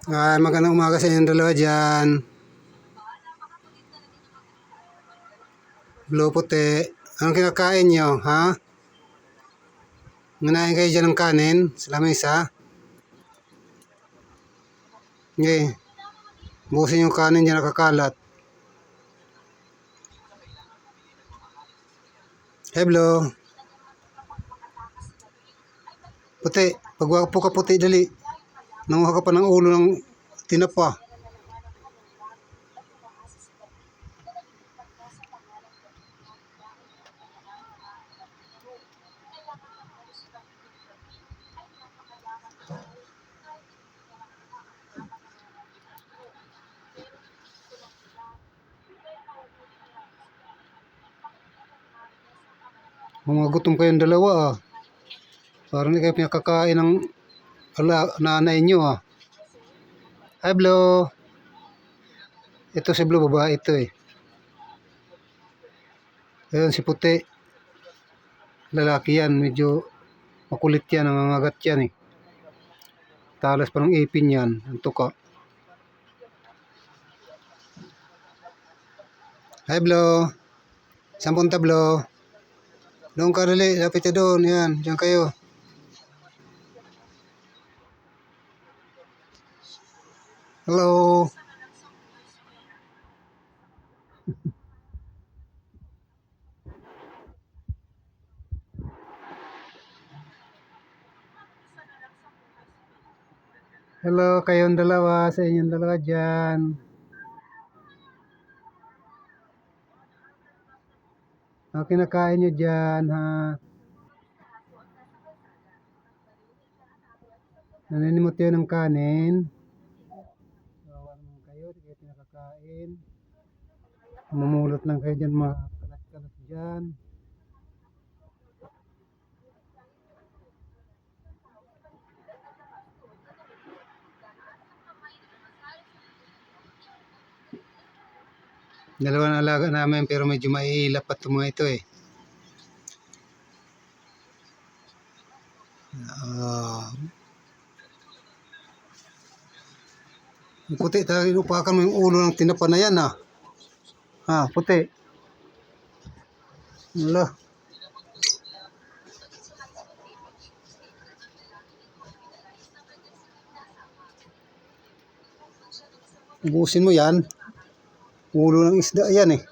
Magandang umaga sa inyong dalawa dyan. Blue puti. Anong kinakain nyo, ha? Nganain kayo dyan ng kanin sa lamesa. Okay. Busin yung kanin dyan nakakalat. Hello. Puti. Pagwapo ka puti, dali. Nanguha ka pa ng ulo ng tinapa. Mga gutom kayong dalawa, ah. Parang hindi kayo pinakakain ng nanay nyo, ah. Hi, Blue. Ito si Blue, babae ito eh. Ayan si Puti. Lalaki yan, medyo makulit yan, nangangagat yan eh. Talas pa ng ipin yan, ang tuka. Hi, Blue. Saan punta, Blue? Doon ka dali, lapit ka doon, yan, dyan kayo. Hello. Hello, kayong dalawa, sa inyong dalawa dyan. Ang kinakain nyo dyan, ha? Naninimot yun ng kanin. Kawawa naman kayo, di kayo pinakakain. Mamulot lang kayo dyan, mga kalat-kalat dyan. Dalawang alaga namin pero medyo maiilap pa itong mga ito eh. Puti, talagang inupakan mo yung ulo ng tinapa na yan ah. Ha, puti. Wala. Ubusin mo yan. Ulo ng isda yan eh.